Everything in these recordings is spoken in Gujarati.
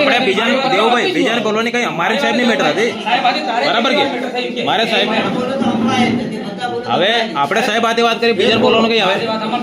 આપણે બીજાને દેવભાઈ બીજાને બોલવાની કઈ અમારી સાહેબની મેટર હતી બરાબર કે મારે સાહેબ હવે આપણે સાહેબ આથી વાત કરી બીજાને બોલવાનું કઈ આવે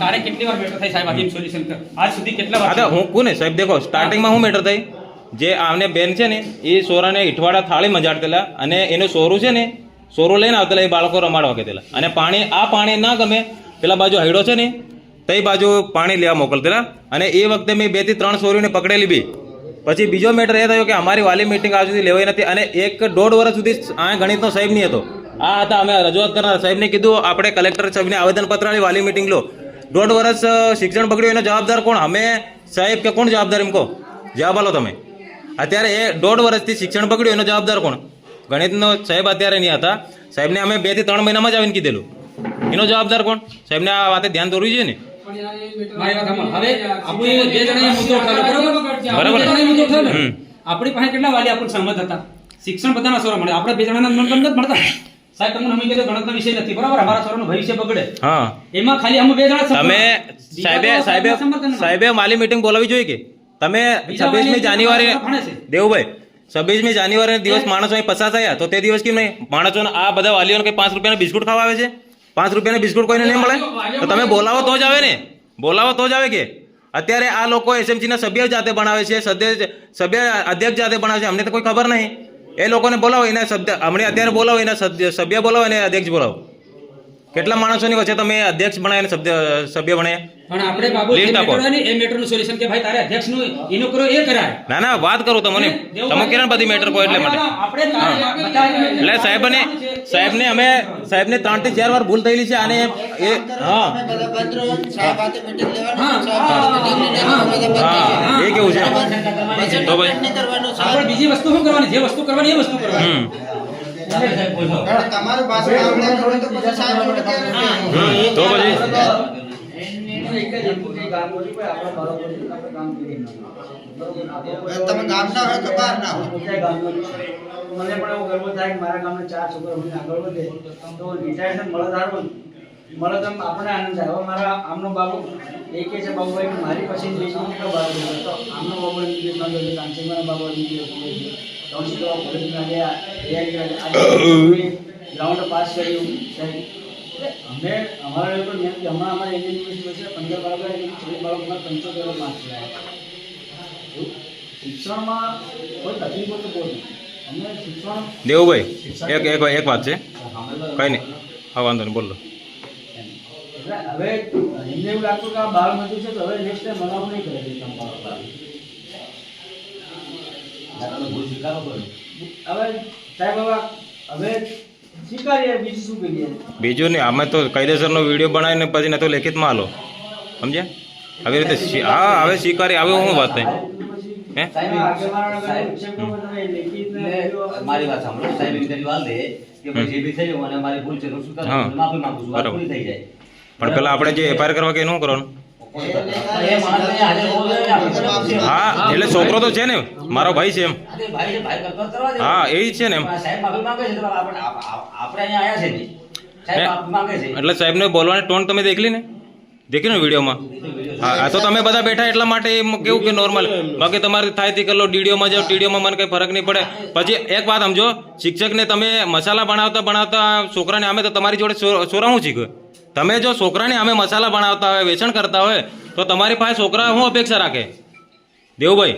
તારે કેટલી વાર મેટર થઈ સાહેબ આથી સોલ્યુશન કર આજ સુધી કેટલા વાર હું કોને સાહેબ દેખો સ્ટાર્ટિંગમાં હું મેટર થઈ જે આમને બેન છે ને એ સોરાને ઇઠવાડા થાળી મજાડતેલા અને એનું સોરું છે ને સોરું લઈને આવતેલા એ બાળકો રમાડવા કેતેલા અને પાણી ના ગમે પેલા બાજુ હૈડો છે ને તે બાજુ પાણી લેવા મોકલતેલા અને એ વખતે મેં 2 થી 3 સોરીઓને પકડેલી બી પછી બીજો મેટર એ થયો કે અમારી વાલી મિટિંગ આજ સુધી લેવાઈ નથી અને 1.5 વર્ષ સુધી આ ગણિતનો સાહેબ નહીં હતો આ હતા અમે રજૂઆત કરનાર સાહેબને કીધું આપણે કલેક્ટર સાહેબને આવેદનપત્ર આપી વાલી મિટિંગ લો 1.5 વર્ષ શિક્ષણ બગડ્યું એનો જવાબદાર કોણ અમે સાહેબ કે કોણ જવાબદાર એમ કહો જવાબ આલો તમે અત્યારે એ 1.5 વર્ષથી શિક્ષણ બગડ્યું એનો જવાબદાર કોણ ગણિતનો સાહેબ અત્યારે નહીં હતા સાહેબને અમે 2 થી 3 મહિનામાં જ આવીને કીધેલું એનો જવાબદાર કોણ સાહેબને આ વાતે ધ્યાન દોરવું જોઈએ ને આપણી પાસે કેટલા વાલી આપણને સહમત હતા શિક્ષણ બધાના સોરા મળે આપણે 2 જણાના મન નથી મળતા સાહેબ તમને અમે કીધું ગણતનો વિષય નથી બરાબર અમારા સોરાનું ભવિષ્ય બગડે હા એમાં ખાલી અમે 2 જણા તમે સાહેબે માલી મીટિંગ બોલાવી જોઈએ કે તમે 26મી જાન્યુઆરી દેવભાઈ 26મી જાન્યુઆરી દિવસ માણસો અહીં પસાર થયા તો તે દિવસ કેમ નહીં માણસોને આ બધા વાલીઓને કઈ 5 રૂપિયાના બિસ્કુટ ખાવા આવે છે 5 રૂપિયાના બિસ્કુટ કોઈને નહીં મળે તો તમે બોલાવો તો જ આવે ને બોલાવો તો જ આવે કે અત્યારે આ લોકો એસએમસી ના સભ્ય જાતે બનાવે છે સભ્ય અધ્યક્ષ જાતે બનાવે છે અમને તો કોઈ ખબર નહીં એ લોકોને બોલાવો એના હમણાં અત્યારે બોલાવો એના સભ્ય બોલાવો અને અધ્યક્ષ બોલાવો કેટલા માણસોની વચ્ચે તમે અધ્યક્ષ બનાવીને સભ્ય બનાવ્યા પણ આપણે બાબુ એ મેટરનું સોલ્યુશન કે ભાઈ તારે અધ્યક્ષનું એનો કરો એ કરાય ના વાત કરું તમને તમે કિરણ બધી મેટર કહો એટલે માટે એટલે સાહેબને અમે સાહેબને 3 થી 4 વાર ભૂલ થયેલી છે અને એ હા એ કેવું છે તો ભાઈ આપણે બીજી વસ્તુ શું કરવાની જે વસ્તુ કરવાની એ વસ્તુ કરવાની તમારું ભાષણ આપણે કરો તો પછી સાહેબ જોડે કે તો પછી તમે ગામના હોય તો બહાર ના હોય મને પણ એવો ગર્વ થાય કે મારા ગામના 4 છોકરા મને આગળ વધે તો રિટાયરમેન્ટ મળે તો આપણને આનંદ થાય હવે મારા આમનો બાબુ એ કે છે બાબુભાઈ કે મારી પછી દેશમાં કેટલો બહાર તો આમનો બાબુ ઇંગ્લિશમાં ગયો કાંચીમાના બાબુ ઇંગ્લિશ કોલેજમાં ગયા ગ્રાઉન્ડ પાસ કર્યું અમે અમારા લોકો નિયમ કે હમણાં અમારા ઇન્ડિયન યુનિવર્સિટી છે 15 બાળકો 24 બાળકોમાં 75 માર્ક્સ લાવ્યા શિક્ષણમાં કોઈ તકલીફો તો કોઈ અમને શિક્ષણ દેવુભાઈ એક વાત છે કઈ નહીં હા વાંધો નહીં બોલો હવે એમને એવું લાગતું કે આ બાળ મજૂર છે તો હવે નેક્સ્ટ ટાઈમ બનાવ નહીં કરે હવે સાહેબ હવે સ્વીકારીએ બીજું શું કરીએ બીજું નહીં અમે તો કાયદેસરનો વિડીયો બનાવીને પછી ને તો લેખિતમાં આલો સમજ્યા આવી રીતે હા હવે સ્વીકારી આવે શું વાત થઈ હે મારી વાત સાંભળો સાહેબ ઇન્ટરવ્યુ આલ દે કે ભાઈ જે બી થયું અને મારી ભૂલ છે તો શું કરું માફી માંગુ છું વાત પૂરી થઈ જાય પણ પેલા આપણે જે એફઆઈઆર કરવા કે શું કરવાનું હા એટલે છોકરો તો છે ને મારો ભાઈ છે એમ હા એ જ છે ને એમ એટલે સાહેબને બોલવાની ટોન તમે દેખલી ને વિડીયોમાં હા તો તમે બધા બેઠા એટલા માટે એમ કેવું કે નોર્મલ બાકી તમારે થાય તે કરો ડીડીઓમાં જાઓ ટીડીઓમાં મને કઈ ફરક નહીં પડે પછી એક વાત સમજો શિક્ષકને તમે મસાલા બનાવતા છોકરાને અમે તો તમારી જોડે સોરા હું શીખ્યો તમે જો છોકરાને અમે મસાલા બનાવતા હોય વેચાણ કરતા હોય તો તમારી પાસે છોકરા શું અપેક્ષા રાખે દેવુભાઈ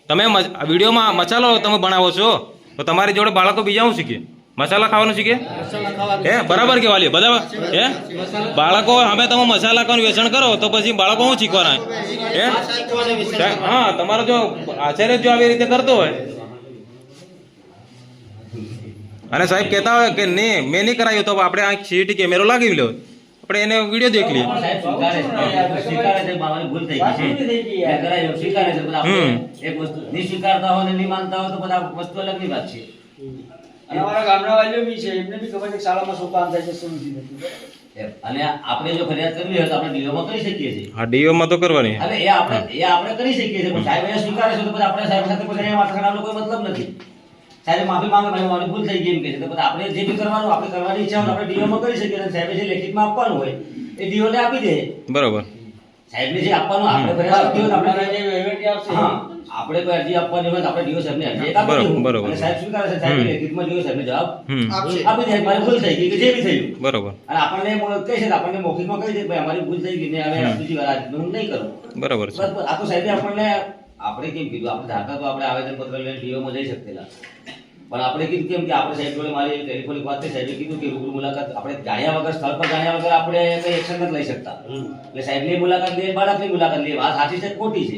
તમે વિડીયોમાં મસાલો તમે બનાવો છો તો તમારી જોડે બાળકો બીજા શું શીખે મસાલા ખાવાનું શીખે હે બરાબર કે વાલી બધા હે બાળકો અમે તમે મસાલા ખાવાનું વેચાણ કરો તો પછી બાળકો શું શીખવાના હે હા તમારો જો આચાર્ય જો આવી રીતે કરતો હોય અને સાહેબ કહેતા હોય કે નહીં મેં નહીં કરાયું તો આપણે આ સીટી કેમેરો લાગી લો આપણે એને વિડીયો દેખ લઈએ અમારા ગામના વાલીઓ બી છે એમને બી ખબર છે શાળામાં શું કામ થાય છે શું નથી થતું અને આપણે જો ફરિયાદ કરવી હોય તો આપણે ડીઓમાં કરી શકીએ છીએ હા ડીઓમાં તો કરવાની એટલે એ આપણે કરી શકીએ છીએ પણ સાહેબ એ સ્વીકારે છે તો પછી આપણે સાહેબ સાથે કોઈ વાત કરવાનો કોઈ મતલબ નથી સાહેબ માફી માંગે ભાઈ મારી ભૂલ થઈ ગઈ એમ કે છે તો પછી આપણે જે બી કરવાનું આપણે કરવાની ઈચ્છા હોય આપણે ડીઓમાં કરી શકીએ અને સાહેબે જે લેખિતમાં આપવાનું હોય એ ડીઓને આપી દે બરોબર સાહેબને જે આપવાનું આપણે ફરિયાદ આપી હોય આપણે જે વહીવટી અરજી આવશે. હા આપણે કોઈ અરજી આપવાની હોય તો આપણે ડીઓ સાહેબને અરજી એક આપી દઉં. બરોબર. અને સાહેબ સ્વીકારે છે, સાહેબ લેખિતમાં ડીઓ સાહેબને જવાબ આપશે. આપી દે મારી ભૂલ થઈ ગઈ કે જે બી થયું. બરોબર અને આપણને કહે છે તો આપણને મૌખિકમાં કહી દે કે ભાઈ અમારી ભૂલ થઈ ગઈ ને હવે બીજી વાર આ રીતનું નહીં કરું. બરાબર છે બસ આ તો સાહેબે આપણને આપણે કેમ કીધું આપણે ધારતા તો આપણે આવેદનપત્ર લઈને ડીઓમાં જઈ શકતેલા, પણ આપણે કીધું કેમ કે આપણે સાહેબ જોડે મારી ટેલિફોનિક વાત થઈ, સાહેબે કીધું કે રૂબરૂ મુલાકાત આપણે જાણ્યા વગર સ્થળ પર જાણ્યા વગર આપણે કઈ એક્શન નથી લઈ શકતા. એટલે સાહેબની મુલાકાત લઈએ, બાળકની મુલાકાત લઈએ, વાત સાચી છે કે ખોટી છે.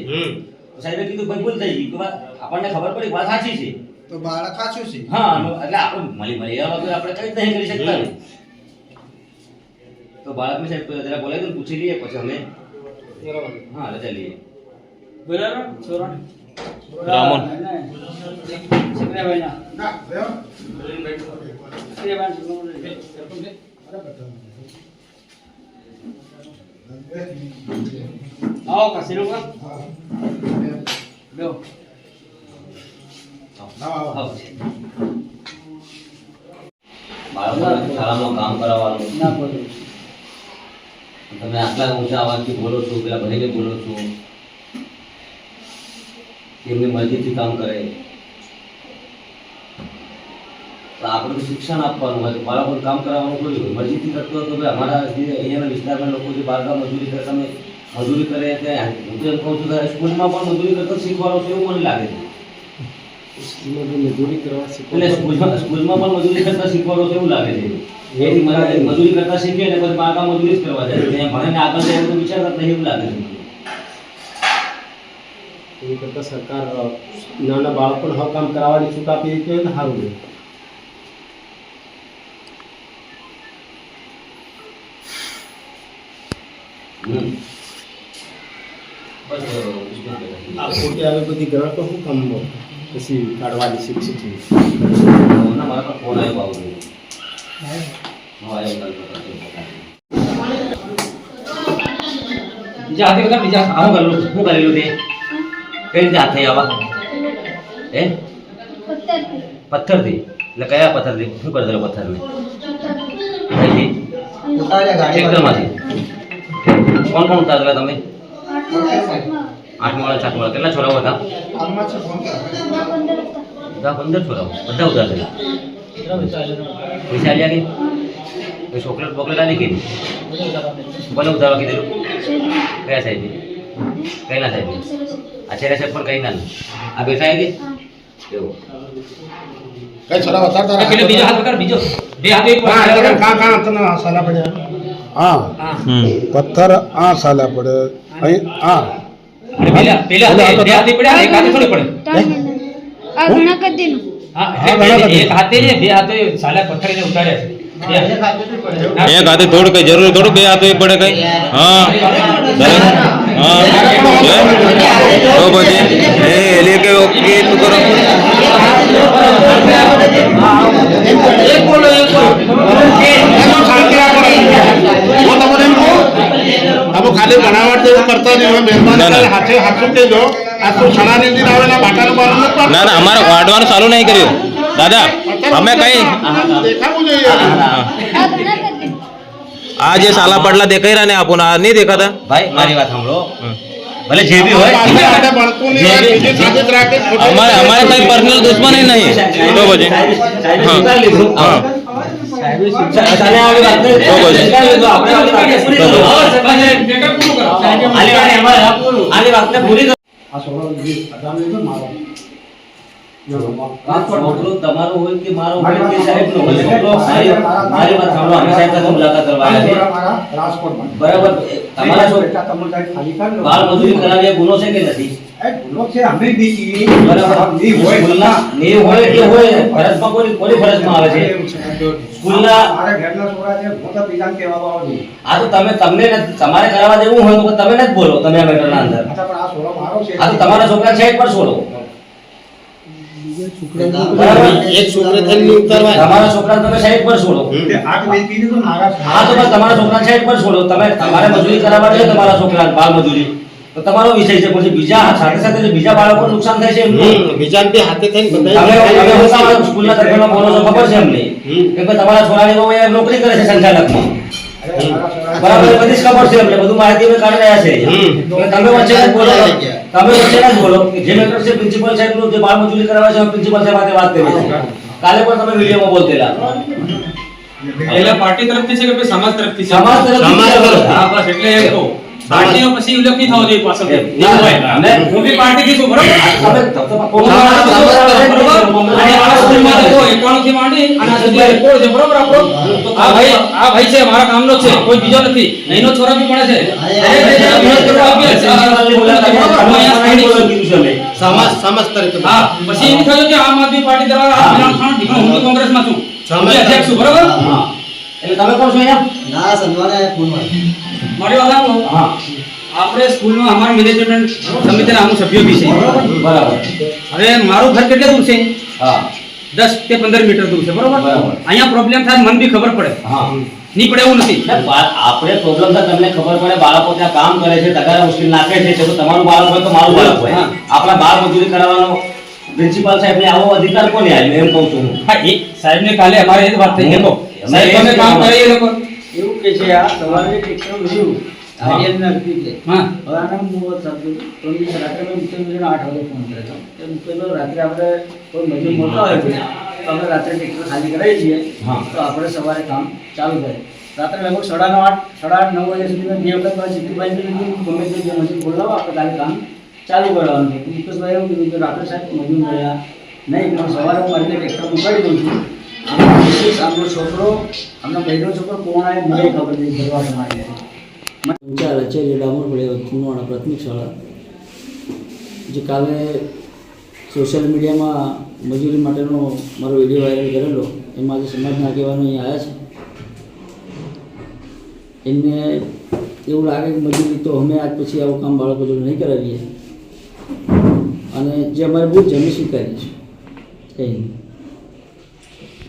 તો સાહેબે કીધું ભાઈ ભૂલ થઈ ગઈ, તો આપણને ખબર પડી વાત સાચી છે. તો બાળક સાચું છે. હા એટલે આપણે મળી વગર આપણે કઈ જ નહીં કરી શકતા ને. તો બાળકને સાહેબ જરા બોલાવી દો ને પૂછી લઈએ પછી અમે હા રજા લઈએ. બરાબર છોરા રામોન. સક્રિયભાઈના ના, લેવો. આવો કસીરો કા બેઓ આવો છે. બાળકોને શાળામાં કામ કરાવવાનું, ના બોલો. તમે આટલા ઊંચા અવાજથી બોલો છો, પેલા ભાઈને બોલો છો, એમની મરજીથી કામ કરે તો આપણે તો શિક્ષણ આપવાનું હોય, તો બાળકોને કામ કરાવવાનું થોડી હોય. મરજીથી કરતો હોય તો ભાઈ અમારા જે અહીંયાના વિસ્તારના લોકો જે બાળકા મજૂરી કરે, તમે મજૂરી કરે ત્યાં હું તો એમ કહું છું કે સ્કૂલમાં પણ મજૂરી કરતા શીખવાડો છો એવું મને લાગે છે. એટલે સ્કૂલમાં પણ મજૂરી કરતા શીખવાડો છો એવું લાગે છે. એથી મજૂરી કરતા શીખે ને પછી બાળકા મજૂરી જ કરવા જાય, ત્યાં ભણીને આગળ જાય એવું તો વિચારતા જ નહીં એવું લાગે છે. એ કરતાં સરકાર નાના બાળકોને હક કામ કરાવવાની છૂટ આપી તો એને સારું રહે. આ ખોટી આવી બધી ગ્રહ તો શું કામ પછી કાઢવાની શિક્ષિત છે. ના મારા પર ફોન આવ્યો બાબુ. બીજા હાથે બધા બીજા શું કરેલું તે કઈ રીતે હાથ થઈ આવા એ પથ્થરથી એટલે કયા પથ્થરથી શું કરી દેલો પથ્થરને અહીંથી ઉતાર્યા ગાડી ટ્રેક્ટરમાંથી કોણ કોણ ઉતારેલા તમે 8 માળા 7 માળા કેટલા છોરાઓ હતા આમાં છે ફોન કર. બધા 15 છોરાઓ બધા ઉતારેલા પૈસા આલ્યા કે કોઈ ચોકલેટ બોકલેટ આલી કે કોને ઉતારવા કીધેલું કયા સાહેબે કઈ ના સાહેબે આચાર્ય સાહેબ પણ કઈ ના આ બેઠા કે એવું કઈ છોરા વધારતા પેલો બીજો હાથ વગર બીજો બે હાથ એક હા પથ્થર આ સાલા પડે અહીં આ પેલા પેલા બે હાથે પડ્યા એક હાથે થોડી પડે આ ઘણા કદીનું હા એટલે એક હાથે ને બે હાથે સાલા પથ્થરને ઉતાર્યા છે એક હાથે થોડું કઈ જરૂર થોડું બે હાથે પડે કઈ હા હા તો પછી એ લે કે ઓકે તું કરો ખાલી બનાવટ જેવું કરતા નહીં ના, ના. મહેરબાની હાથે હાથું કહેજો આ તો સણાની દિન આવેલા બાટાનું બાળનું પણ ના ના અમારે વાઢવાનું ચાલુ નહીં કર્યું દાદા અમે કઈ દેખાવું જોઈએ આ ઘણા કદીનું આ જે સાલા પડલા દેખાઈ રહ્યા ને આપણને આ નહીં દેખાતા ભાઈ મારી વાત સાંભળો ભલે જે બી હોય આપણે ભણતું નહીં હોય, બીજી સાથે જ રાખે ખોટું અમારે કઈ પર્સનલ દુશ્મની નહીં તો પછી સાહેબે હા. સ્વીકારી લીધું હા. તને આવી વાત નહીં. તો પછી. સ્વીકારી લીધું. આપણે આવી વાતને પૂરી કરો. આલી વાતને પૂરી કરો. આ સોળો અઢાર લીધો મારો છોકરો તમારો હોય કે મારો હોય કે સાહેબનો હોય. છોકરો મારી વાત સાંભળો. અમે સાહેબ સાથે મુલાકાત કરવા આવ્યા છીએ. રાજકોટમાં બરાબર તમારા છોકરા તમને કઈ ખાલી કરી બાળ મજૂરી કરાવી એ ગુનો છે કે નથી? અમે બી બરાબર. સ્કૂલના નિયમ હોય કે હોય ફરજમાં કોની ફરજમાં આવે છે? સ્કૂલના મારા ઘરના છોકરા છે હું તો બીજાને કહેવા આવું છું આ તો તમને નથી તમારે કરાવવા દેવું હોય તો તમે નથી બોલો તમે આ મેટરના અંદર. અચ્છા પણ આ સોળો મારો છે આ તો તમારા છોકરા સાઈડ પર છોડો. બરાબર. એક છોકરે થઈને ઉતારવા તમારા છોકરા તમે સાઈડ પર છોડો. આઠ બેટી તો મારા હા તો બસ તમારા છોકરા સાઈડ પર છોડો. તમારે મજૂરી કરાવવા છે તમારા છોકરા બાળ મજૂરી તો તમારો વિષય છે. પછી બીજા સાથે સાથે જે બીજા બાળકોને નુકસાન થાય છે એમનું બીજાને બી હાથે થઈને તમે હું તમારા સ્કૂલના તરફેણમાં બોલો છો ખબર છે અમને કે ભાઈ તમારા છોકરાની બહુ અહીંયા નોકરી કરે છે સંચાલકમાં બરાબર, એ બધી જ ખબર છે અમને, બધું માહિતી અમે કાઢી રહ્યા છે. એટલે તમે વચ્ચે જ બોલો, તમે વચ્ચે જ બોલો કે જે મેટર છે પ્રિન્સિપલ સાહેબનું જે બાળ મજૂરી કરાવે છે, પ્રિન્સિપલ સાહેબ સાથે વાત કરી છે. કાલે પણ તમે વિડીયોમાં બોલતેલા. એટલે પાર્ટી તરફથી છે કે પછી સમાજ તરફથી છે? સમાજ તરફથી. હા, બસ એટલે એમ કહું. પાર્ટીનો પછી ઉલ્લેખ નહીં થવો જોઈએ પાછળથી. ના, એવું હોય. અને હું બી પાર્ટીથી છું, બરોબર? તમે અને આ સ્કૂલમાં તો 91 થી માંડી અને આ સુધી રેકોર્ડ છે, બરોબર આપણો? તો આ ભાઈ છે, મારા કામનો જ છે, કોઈ બીજો નથી. અહીંનો છોરો બી ભણે છે. દરેક જગ્યાએ વિરોધ કરવા આવ્યા છે. બરોબર? હું અહીંયા સ્થાનિક છું. સમાજ તરીકે હા, પછી એમ થયું કે આમ આદમી પાર્ટી દ્વારા આ બિલાણ ખાન ઢીકણો, હું તો કોંગ્રેસમાં છું. હું બી અધ્યક્ષ છું, બરોબર? હા. એટલે તમે કોણ છો અહીંયા? ના સંધવાને ફોનમાં મારી વાત સાંભળો. હા, આપણે સ્કૂલમાં અમારા મેનેજમેન્ટ સમિતિના અમુક સભ્યો બી છે. બરાબર. હવે મારું ઘર કેટલે દૂર છે? હા, 10 કે 15 મીટર દૂર છે, બરોબર? બરાબર. અહીંયા પ્રોબ્લેમ થાય મને બી ખબર પડે, હા. નહીં પડે એવું નથી. આપણે પ્રોબ્લેમ તો તમને ખબર પડે, બાળકો ત્યાં કામ કરે છે, તગારા મુશ્કેલ નાખે છે, તો તમારું બાળક હોય તો મારું બાળક હોય. હા. આપણા બાળ મજૂરી કરાવવાનો પ્રિન્સિપાલ સાહેબને આવો અધિકાર કોને આપ્યો એમ કહું છું હું. હા, એ સાહેબને કાલે અમારે એ જ વાત થઈ. દેખો સાહેબ તમે કામ કરે એ લોકો. એવું કે છે આ સવારે ટેક્ટર મળ્યું આર્યનના અર્પિતે. હા, હવે આના મુહૂર્ત સાચું તો રાત્રે મેં મુખ્યમંત્રીનો 8 વાગે ફોન કર્યો હતો. એ મુખ્યમંત્રી રાત્રે આપણે કોઈ મજૂર મળતા હોય તો આપણે રાત્રે ટેક્ટર ખાલી કરાવી દઈએ હા. તો આપણે સવારે કામ ચાલુ થાય. રાત્રે લગભગ 8:30 9 વાગ્યા સુધીમાં 2 વખત મારા સિદ્ધિભાઈ કીધું ગમે તે જે મજૂર બોલાવો આપણે કાલે કામ ચાલુ કરવાનું છે. મુકેશભાઈ એવું કીધું કે રાત્રે સાહેબ મજૂર મળ્યા નહીં, પણ સવારે હું મારીને ટેક્ટર મુકાડી દઉં છું. આમનો વિશેષ આમનો છોકરો, આમનો બહેનો છોકરો કોણ આવે મને ખબર નહીં કરવા તમારી ઊંચા રચેલી ડામોરપડે ચુનવાડા પ્રાથમિક શાળા જે કાલે સોશિયલ મીડિયામાં મજૂરી માટેનો મારો વિડીયો વાયરલ કરેલો, એમાં આજે સમાજના આગેવાનો અહીંયા આવ્યા છે. એમને એવું લાગે કે મજૂરી તો અમે આજ પછી આવું કામ બાળકો જોડે નહીં કરાવીએ અને જે અમારે ભૂલ છે અમે સ્વીકારીએ છીએ. કંઈ નહીં.